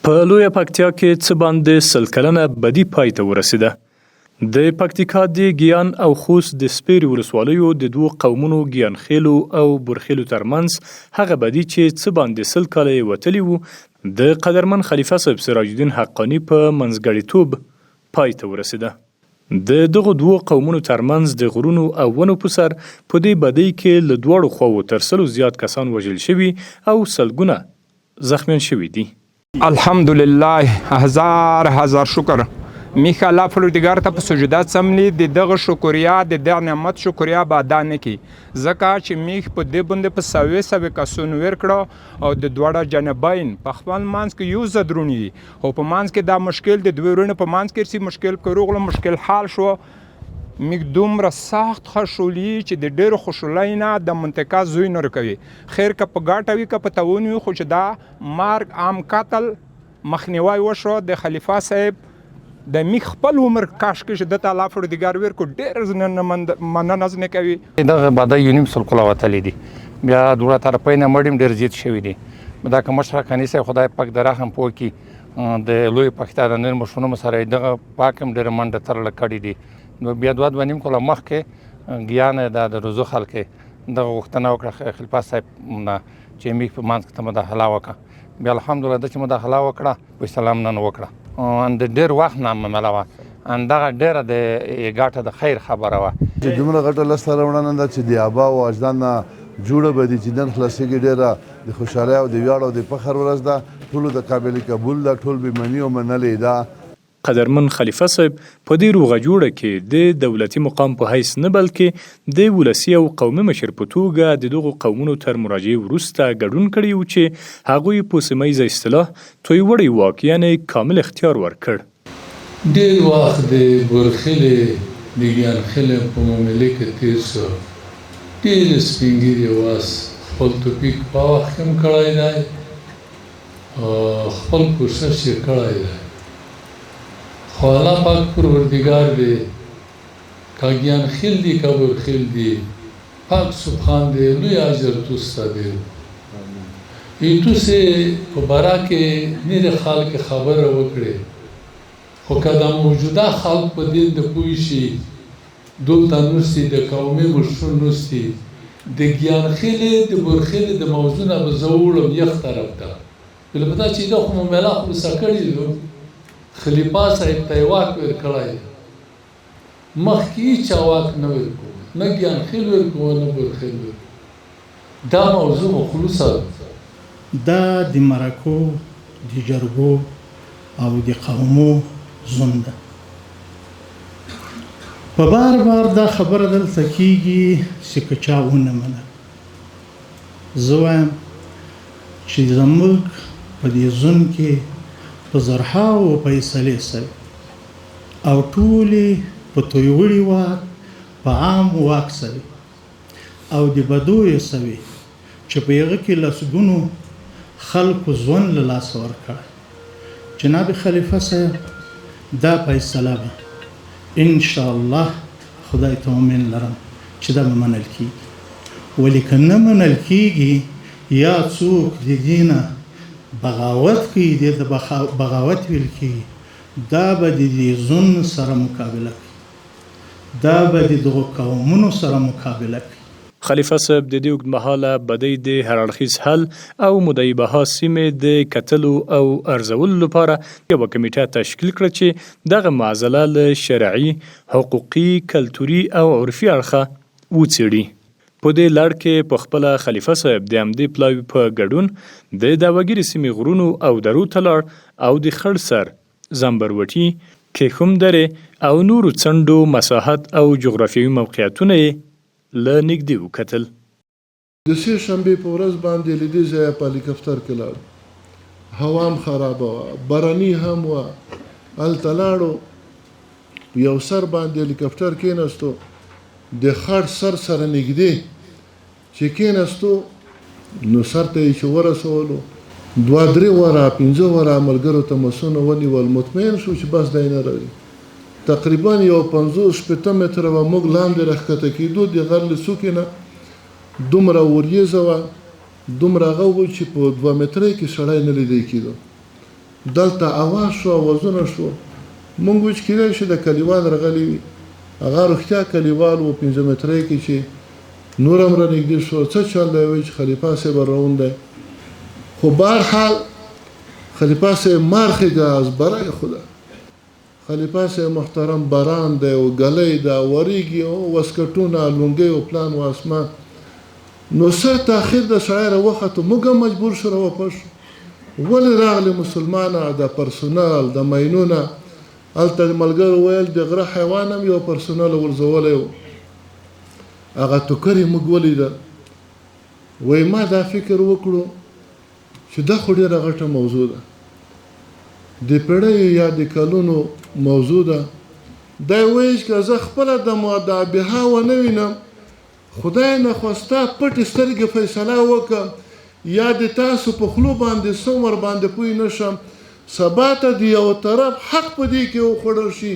په لویه پکتیا کې څه باندې 100 کلنه بدي پای ته ورسېده. د پکتیکا د ګیان او خوست د سپیرې ولسوالیو د دوو قومونو ګیانخیلو او برخیلو ترمنځ هغه بدي چې څه باندې 100 کاله یې وتلي وو د قدرمن خلیفه صاحب سراج الدین حقانی په منځګړیتوب پای ته ورسېده. د دغو دوو قومونو ترمنځ د غرونو او ونو په سر په دې بدۍ کې له دواړو خواوو تر 100 زیات کسان وژل شوي او سلګونه زخمیان شوي دي. الحمدلله هزار شکر میخ الله پروردگار ته په سجدات سملی د دغه شکریا د دغه نعمت شکریا به ادا نه کی ځکه چې میخ په دې باندې په سوي کسون ورکړه او د دواړه جانبین په خپل منځ کې یو زدرونی او په منځ کې دا مشکل د دوی ورونه په منځ کې مشکل کروغله مشکل حال شو میک دومره سخت خشولی چې د ډیرو خوشولینا د منطقه زوی نه کوي خیر که په ګاټوي که په تاونوي خو چې دا مارګ عام قتل مخنیوي وشو د خلیفہ صاحب د میخ خپل عمر کاش کې د تعالی پروردگار ورکو ډیر زنه مننه نه کوي دغه باندې یونیم سل کلا وتلې دي بیا دوه طرفینه مړیم ډیر زیات شوی دي دا کوم مشره کنيسه خدای پاک درهم پوکي د لوی پښتانه نن مشونه سره دغه پاکم ډیر منډه تر لکړی دي نو بیا دوه ونیم کلا مخ کې ګیان د روزو خلک دغه وختنه وکړه خلیفہ صاحب چې میخ په مانځ کې مداخله وکړه بیا الحمدلله د چې مداخله وکړه په سلام نن وکړه د ډېر وخت نه ممله وه همدغه ډېره د ګاټه د خیر خبره وه چې دومره غټه لاسته راوړنه ده چې د آبا او اجداد نه جوړه به دي چې نن خلاصېږي ډېره د خوشحالۍ او د ویاړ او د فخر ورځ ده ټولو د قابل قبول ده ټول به مني او منلې ده. قدرمن خلیفه صاحب په دې روغه جوړه کې د دولتي مقام په حیث نه بلکې د ولسي او قومي مشر په توګه د دغو قومونو تر مراجعې وروسته ګډون کړی و چې هغوی په سیمه ییزه اصطلاح توی وړی واک یعنې کامل اختیار ورکړ. ډېر وخت د برخیلې د ګیانخیلې په معاملې کې تېر شو ډېر سپین ږیري واس خپل توپیک په وخت کې هم کړی دی او خپل کوشش یې کړی دی خو الله پاک پروردگار دی که ګیانخیل دی که برخیل دی پاک سبحان دی لوی اجر توسته دی توسې په باره کې نېرې خلک خبره وکړې خو که دا موجوده خلک په دې د پوه شي دلته نوستي د قومي مشرون نوستي د ګیانخیلې د برخیلې د موضوع نه به زه وړم یخ طرف ته البته چې دا خو معامله خلاصه کړې ده خلیفہ صاحب ته واک ورکړی مخکې هیچا واک نه ورکوه نه ګیانخیل ورکوه نه برخیل ورکوه دا موضوع مخلوصه دا د مرکو د جرګو او د قومو ژوند ده په بار دا خبره دلته کېږي چې که چا ونه منه زه وایم چې زموږ په دې ژوند کې په زرهاو فیصلې سوي او ټولې په تویوړي واک په عام واک سوي او د بدو یې سوي چې په هغه کې لسګونو خلکو ژوند له لاسه ورکړی. جناب خلیفه صاحب دا فیصله به انشاءالله خدای ته امید لرم چې دا به منل کېږي ولې که نه منل کېږي یا څوک د دې نه بغاوت کوي د بغاوت ویل کوي دا به د دې ظلم سره مقابله کوي دا به د دغو قومونو سره مقابله کوي. خلیفه صاحب د دې اوږدمهاله بدۍ د هر اړخیز حل او مدعیبها سیمې د کتلو او ارزولو لپاره یوه کمیټه تشکیل کړه چې دغه معضله له شرعي حقوقي کلتوري او عرفي اړخه وڅېړي. په دې لړ کې په خپله خلیفه صاحب د همدې پلاوي په ګډون د داوګیرې سیمې غرونو او درو ته لاړ او د خړ سر زمبروټي کیخوم درې او نورو څنډو مساحت او جغرافیوي موقعیتونه یې له نږدې وکتل. د سې شنبې په ورځ باندې له دې ځایه په هلیکاپټر کې لاړو هوا هم خرابه وه باراني هم وه هلته لاړو یو سر باندې هلیکاپټر کېناستو د خړ سر سره نږدې چې کېناستو نو سر ته یې چې ورسولو 2-3 واره 15 واره ملګرو ته مسونه ونیول مطمئن شو چې بس دی نه راځي تقریبا یو 50-60 متره به موږ لاندې راښکته کېدو د غر له څوکې نه دومره وریځه وه دومره هغه و چې په 2 متره کې سړی نه لیدی کېدو دلته اواز شو اوازونه شو مونږ وچ کېدای شي د کلیوال رغلی وي هغه رښتیا کلیوال و 15 مترۍ کې چې نور هم رانږدې شو څه چل دی وایي چې خلیفه صاحب روان دی خو بهرحال خلیفه صاحب مارخې ګاز برای خدا خلیفه صاحب محترم باران دی او ګلی ده وریږي او وسکټونه لونګۍ او پلان و اسمان نو څه تاخیر د سړی راوخته موږ هم مجبور شو راوپه شو ولې راغلي مسلمانه د پرسونل د ماینونه هلته ملګرو ویل د غره حیوان هم یو پرسونل ورزولی و هغه ټوکر یې موږ ولیده وایي ما دا فکر وکړو چې دا خو ډېره غټه موضوع ده د پیړیو یا د کلونو موضوع ده دا یې وایي چې که زه خپله د مدعبها ونه وینم خدای نخواسته پټې سترګې فیصله وکړم یا د تاسو په خولو باندې څومره باندې پوه نه شم سبا ته د یو طرف حق په دې کې وخوړل شي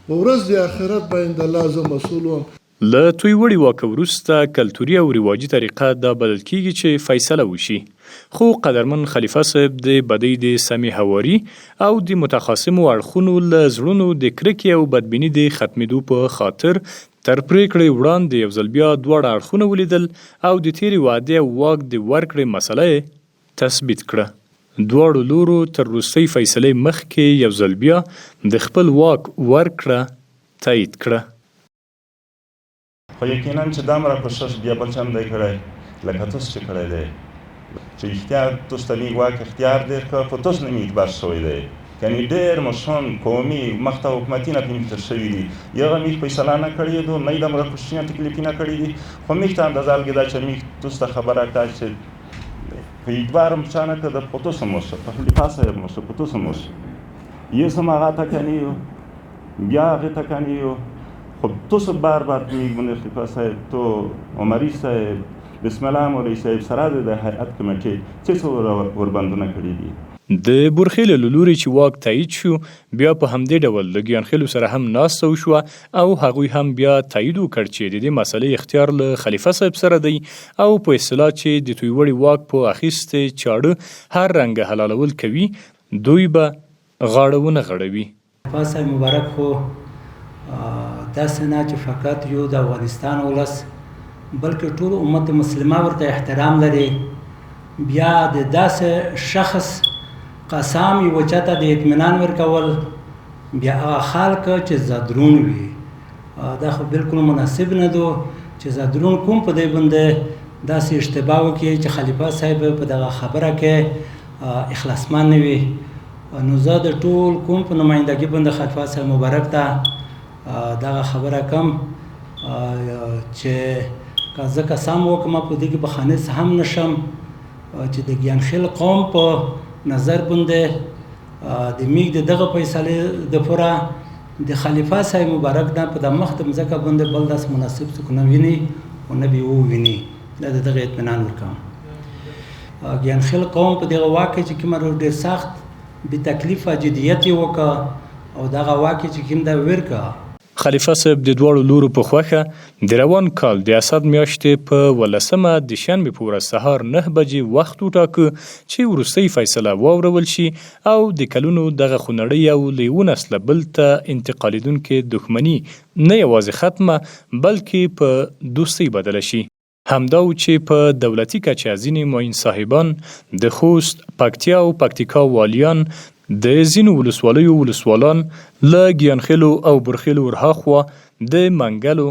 په ورځ د آخرت باندې الله زه مسؤل وم له توی وړي واکه وروسته کلتوري او رواجي طریقه دا بدل کیږي چې فیصله وشي خو قدرمن خلیفه صاحب د بدۍ د سمې هواري او د متخاصمو اړخونو له زړونو د کرکې او بدبیني د ختمېدو په خاطر تر پریکړې وړاندې یو ځل بیا دواړه اړخونه ولیدل او د تیرې وعدې او واک د ورکړې مسله یې تثبیت کړه دواړو لورو تر وروستۍ فیصلې مخکې یو ځل بیا د خپل واک ورکړه تایید کړه خو یقینا چې دا مره کوشش بیا بل چا نه دی کړی لکه تاسو چې کړی دی چې اختیار تاسو ته میږ واک اختیار ډېر ښه په تاسو نه میږ بر شوی دی یعنې ډېر مشران قومي مخته حکومتي نه پې تر شوي دي یغه میږ فیصله نه کړې دو نه یې د مره کوششونه تکلیفي نه کړي دي خو میږ ته اندازه لګېده چې میږ تاسو ته خبره کړه چې په اعتبار هم چا نه کړه په تاسو هم وشو په خلیفه صاحب هم وشو په تاسو هم وشو یې هم هغه ټکني یو بیا هغې ټکني یو خب تاسو بار میږ باندې خلیفه صاحب تو عمري صاحب بسم الله مولوي صاحب سره د هیئت کمیټې څه وربندونه کړي دي د بورخیل له لوري چې واک تایید شو بیا په همدې ډول له ګیانخیلو سره هم ناسته وشوه او هغوی هم بیا تایید وکړ چې د دې مسلې اختیار له خلیفه صاحب سره دی او په اصطلاح چې د توی وړي واک په اخیستې چاړه هر رنګه حلالول کوي دوی به غاړه ونه غړوي خلیفه صاحب مبارک خو داسې نه چې فقط یو د افغانستان ولس بلکې ټول امت مسلمه ورته احترام لري بیا د داسې شخص قسم یو چاته د اطمینان ورکول بیا هغه خلک چې زدرون وي دا خو بالکل مناسب نه دو چې زدرون کوم په دې باندې داسې اشتباه وکړي چې خلیفه صاحب په دغه خبره کې اخلاصمن نه وي نو زه د ټول کوم په نمایندګۍ باندې خلیفه صاحب مبارک ته دغه خبره کوم چې که زه قسم وکړم په دې کې بخانه هم نشم چې د ګیانخیل قوم په نظر باندې د میږ دغه فیصلې د پوره د خلیفه صاحب مبارک نه په د مخ د مځکه باندې بل داس مناسب څوک نه ویني او نه به وویني دا دغه اطمینان ورکوم ګیانخیل قوم په دغه واقع چې کوم ډېر سخت بې تکلیفه جدیت یې وکړه او دغه واقع چې کوم دا ورکړه خلیفه صاحب د دواړو لورو په خوښه د روان کال د اسد میاشتې په 18مه د شنبې په ورځ سهار 9 بجې وخت وټاکه چې وروستۍ فیصله واورول شي او د کلونو دغه خونړۍ او له یو نسله بل ته انتقالېدونکې دښمني نه یوازې ختمه بلکې په دوستۍ بدله شي همدا و چې په دولتي کچه ځینې معین صاحبان د خوست پکتیا او پکتیکا والیان د ځینو ولسوالیو ولسوالان له ګیانخیلو او برخیلو ورهاخوا د منګلو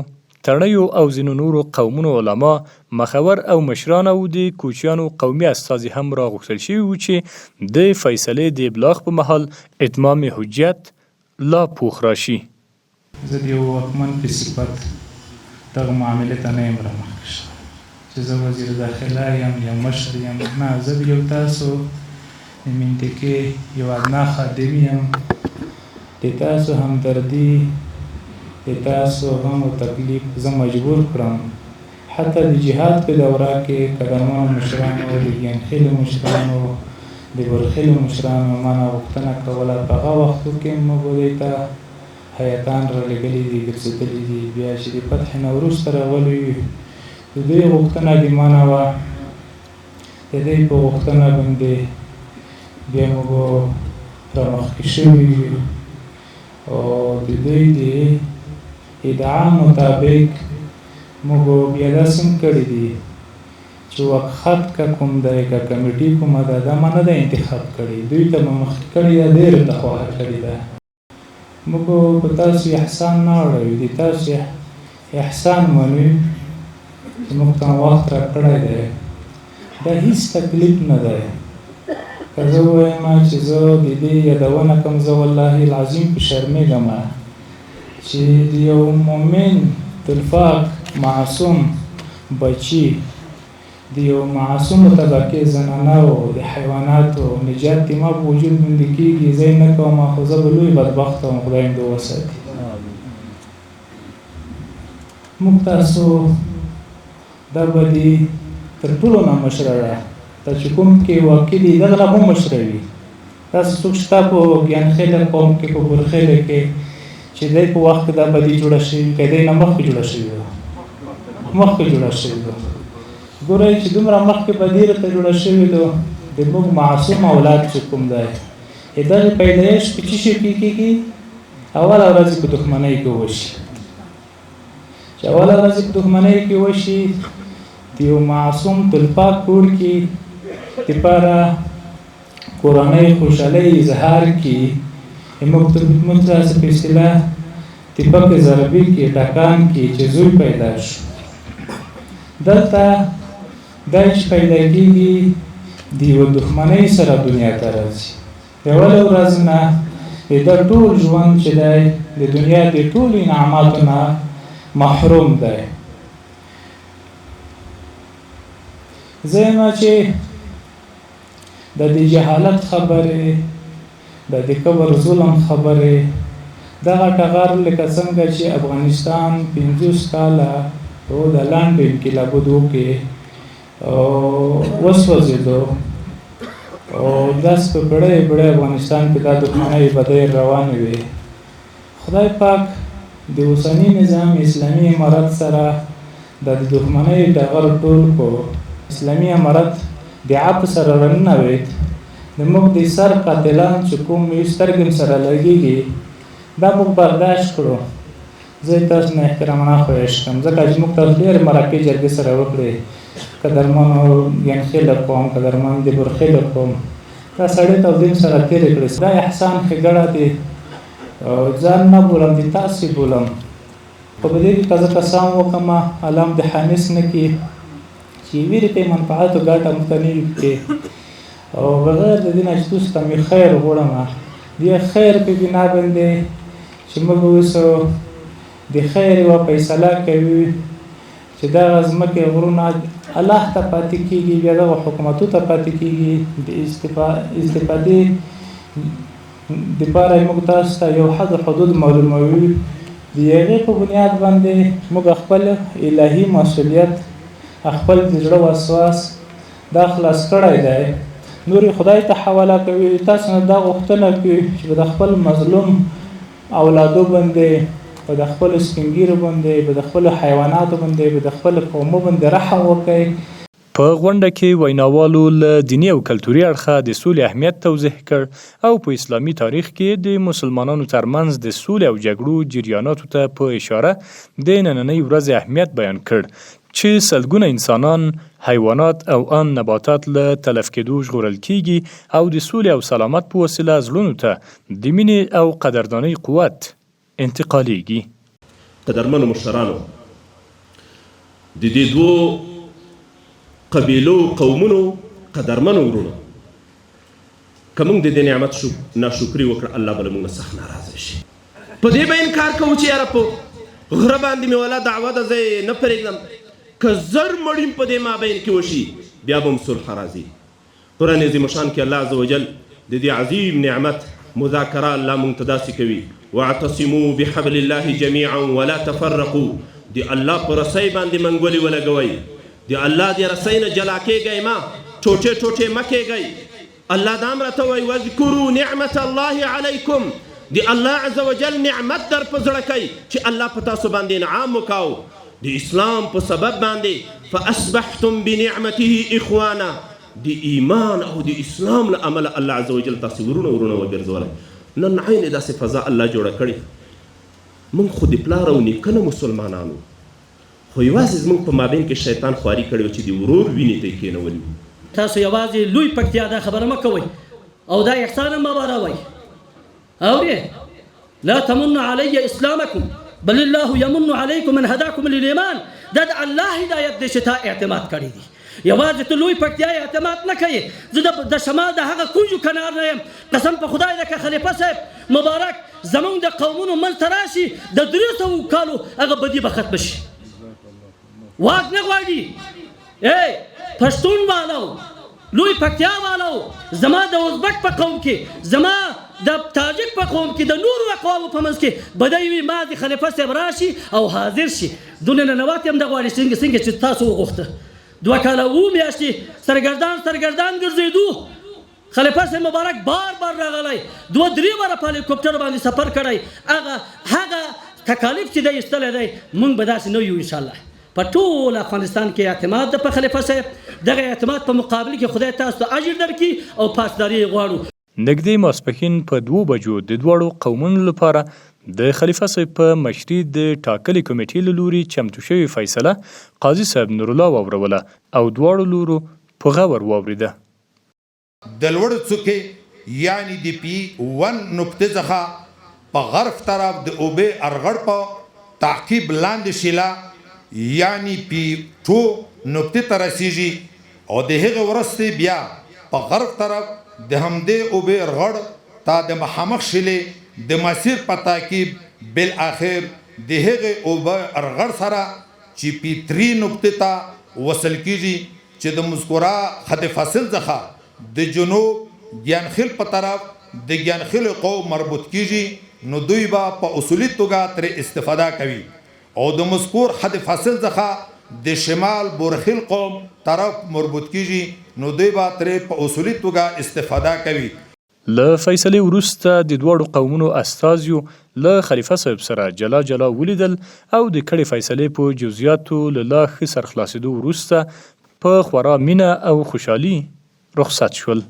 تڼیو او ځینو نورو قومونو علما مخور او مشران او د کوچیانو قومي استازي هم راغوښتل شوي وو چې د فیصلې د ابلاغ په مهال اتمام حجت لا پوخ راشي زه د یو واکمن په صفت دغه معاملې ته نه یم رامخکې شوی چې زه وزیر داخله یم یا مشر یم نه زه د یو تاسو د منطقې یو ادنا خادم یم د تاسو همدردي د تاسو غم او تکلیف زه مجبور کړم حتی د جهاد په دوره کې قدرمنو مشرانو د ګیانخیلو مشرانو د برخیلو مشرانو مانه غوښتنه کوله په هغه وختو کې موږ دوی ته هیاتان رالېږلي دي ګرځېدلي دي بیا چې د فتح نه وروسته راغلي د دوی غوښتنه د مانه وه د دوی په غوښتنه باندې بیا موږ مخکې شوي وي او د دوی د ادعا مطابق موږ بیا داسې هم کړي دي چې وقخت که کوم دی که کمیټي کومه ده دا ما نه ده انتخاب کړي، دوی ته مو مخکې کړي ده، ډېره ته خواهه کړې ده. موږ په تاسو احسان نه اړوي، د تاسو احسان منو چې موږ ته وخت راکړی دی. دا هیڅ تکلیف نه دی. که زه ووایم چې زه د دې یادونه کوم، زه والله العظیم په شرمېږم چې د یو مؤمن تلفاق معصوم بچي د یو معصومو طبقې زنانهو د حیواناتو نجات د ما په وجود باندې کېږي، زه یې نه کوم خو زه به لوی بدبخته وم، خدای مې دې وساتي. موږ تاسو دا به د تر ټولو نه مشره ده، دا چې کوم کې واقع دي دغه نه هم مشره وي. داسې څوک شته په ګیانخېله قوم کې، په بورخېله کې چې دی په وخت کې دا بدي جوړه شوې، که دی نه مخکې جوړه شوې ده، مخکې جوړه شوې ده. ګورئ چې دومره مخکې بدي راته جوړه شوې ده، د موږ معصوم اولاد چې کوم دی دغې پیدایش په څه شي کې کېږي؟ اوله ورځ په دښمنۍ کې وشي. چې اوله ورځ په دښمنۍ کې وشي، د یو معصوم تلپاک کور کې دپاره کورنۍ خوشحالۍ اظهار کې موږ داسې په اصطلاح تپک ضربي کې ټکان کې چې زوی پیدا شو. دلته دا چې پیدا کېږي د یوه دښمنۍ سره دنیا ته راځي. د اوله ورځ نه د ده ټول ژوند چې دی د دنیا د ټولو انعاماتو نه محروم دی. زه یم چې د دې جهالت خبرې، د دې کبر ظلم خبرې، دغه ټغر لکه څنګه چې افغانستان 50 کاله د لاندې انقلابونو کې وسوځېدو او داسې په بړی بړی افغانستان کې دا دښمنۍ بدۍ روانې وې. خدای پاک د اوسني نظام اسلامي امارت سره د دښمنۍ ټغر ټول کو اسلامي امارت د عفو سره راننوېد. د موږ د سر قاتلان چې کوم یو سترګې سره لګېږي دا موږ برداشت کړو. زه تاسو نه احترامانه خواهش کوم ځکه چې موږ تاسو ډېرې مرکې جرګې سره وکړې، قدرمنو ګیانخېله قوم، قدرمن د بورخېله قوم، دا سړی تودیم سره تېرې کړې. دا احسان ښېګړه دی، ځان نه بولم د تاسې بولم، خو په دې کې که زه قسم وکړم الله هم د حانس نه کړي چې یوې روپۍ منفعت او ګټه موږ ته نه وي پکې، او بغیر د دې نه چې تاسو ته مې خیر غواړم، دې خیر په بنا باندې چې موږ اوس د خیر یوه فیصله کوي چې دغه ځمکې غرونه الله ته پاتې کېږي، بیا دغه حکومتو ته پاتې کېږي. د استفادې دپاره موږ تاسو ته یو حد حدود معلوموي. د هغې په بنیاد باندې موږ خپل الهي مسؤلیت، خپل د زړه وسواس دا خلاص کړی دی، نور یې خدای ته حواله کوي. تاسو نه دا غوښتنه کوي چې د خپل مظلوم اولادو باندې، په د خپلو سپین ږیرو باندې، په د خپلو حیواناتو باندې، په د خپلو قومو باندې رحم وکړئ. په غونډه کې ویناوالو له دیني او کلتوري اړخه د سولې اهمیت توضیح کړ او په اسلامي تاریخ کې د مسلمانانو ترمنځ د سولې او جګړو جریاناتو ته په اشاره د نننۍ ورځې اهمیت بیان کړ چې سلګونه انسانان، حیوانات او ان نباتات له تلف کېدو ژغورل کېږي او د سولې او سلامت په وسیله زړونو ته د مینې او قدردانۍ قوت انتقالیږي. قدرمنو مشرانو، د دې دوو قبیلو قومونو قدرمنو ورونو، که موږ د دې نعمت ناشکري وکړه الله به له موږ نه سخت ناراضه شي. په دې به انکار کوو چې یاره په غره باندې مې والا دعوه ده زه یې نه پرېږدم، که زر مړیم په دې مابین کې وشي بیا به هم صلح راځي. قرآن عظیم شان کې الله عز وجل د دې عظیم نعمت مذاکره الله موږ ته داسې کوي: واعتصموا بحبل الله جميعا ولا تفرقوا. د الله په رسۍ باندې منګولې ولګوئ، د الله د رسۍ نه جلا کېږئ مه، ټوټې ټوټې مه کېږئ. الله دا هم راته وایي: واذکروا نعمت الله علیکم. د الله عز وجل نعمت در په زړه کوي چې الله په تاسو باندې انعام وکاو د اسلام په سبب باندې. فاصبحتم بنعمته اخوانا. د ایمان او د اسلام له امله الله عز وجل تاسو ورونه وګرځولی. نن عین داسې فضا الله جوړه کړې موږ خو د پلار او نیکه نه مسلمانانو خو یوازې زموږ په مابین کې شیطان خواري کړې وه چې د ورور وینې ته یې کېنولي وو تاسو یوازې لوی پکتیا دا خبره مه کوئ او دا احسان هم مه باروئ اورې لا تمنوا علی اسلامکم بل الله یمن علیکم ان هداکم للایمان دا د الله هدایت دی چې تا اعتماد کړی دی یوازې ته لوی پکتیا اعتماد نه کوې زه د شمال د هغه کوجو کنار نه یم قسم په خدای ده که خلیفه صاحب مبارک زمونږ د قومونو منځ ته راشي د 300 کالو هغه بدي به ختمه شي واک نه غواړي پښتون والو لوی پکتیا والو زما د ازبک په قوم کې زما د تاجک په قوم کې د نورو اقوامو په منځ کې بدی وي ما د خلیفه صاحب راشي او حاضر شي دونه ننوات هم د غواړي څنګه چې تاسو وغوښته 2 کاله و میاشتې سرګردان ګرځېدو خلیفه صاحب مبارک بار راغلی 2-3 باره په هلیکوپټر باندې سفر کړی هغه تکالیف چې دی ایستلی دی موږ به داسې نه یو انشاءالله په ټول افغانستان کې اعتماد ده په خلیفه صاحب دغه اعتماد په مقابل کې خدای تاسو ته اجر درکړي او پاسداري غواړو نږدې ماسپښین په 2 بجو د دواړو قومونو لپاره د خلیفه صاحب په مشري د ټاکلې کمیټې له لوري چمتو شوې فیصله قاضي صاحب نور الله واوروله او دواړو لورو په غور واورېده د لوړ څوکې یعنی د پی 1 نقطې څخه په غرب طرف د اوبې ارغړ په تعقیب لاندې شیله یعنی پی 2 نقطې ته رسیږي او د هغې وروسته بیا په غرب طرف د همدې اوبې ارغړ تا د مخامخ شیلې د مسیر په تعقیب بالاخر د هغې اوبه ارغړ سره چې پی 3 نقطې ته وصل کیږي چې د مذکوره خط فاصل څخه د جنوب ګیانخیل په طرف د ګیانخیل قوم مربوط کیږي نو دوی به په اصولي توګه ترې استفاده کوي او د مذکور خط فاصل څخه د شمال بورخیل قوم طرف مربوط کیږي نو دوی به ترې په اصولي توګه استفاده کوي له فیصلې وروسته د دواړو قومونو استازیو له خلیفه صاحب سره جلا ولیدل او د کړې فیصلې په جزئیاتو له لا ښه سرخلاصېدو وروسته په خورا مینه او خوشحالي رخصت شول.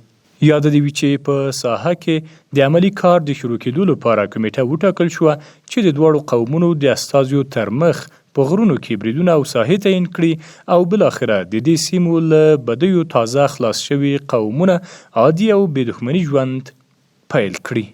یاد دی وی چې په ساحه کې د عملی کار د شروع کېدو لپاره کمیټه وټاکل شوه چې د دواړو قومونو د استازیو تر مخ په غرونو کې بریدونه او ساحې تعیین کړي او بالاخره د دې سیمو له بدیو تازه خلاص شوي قومونه عادي او بې دښمني ژوند پیل کړي.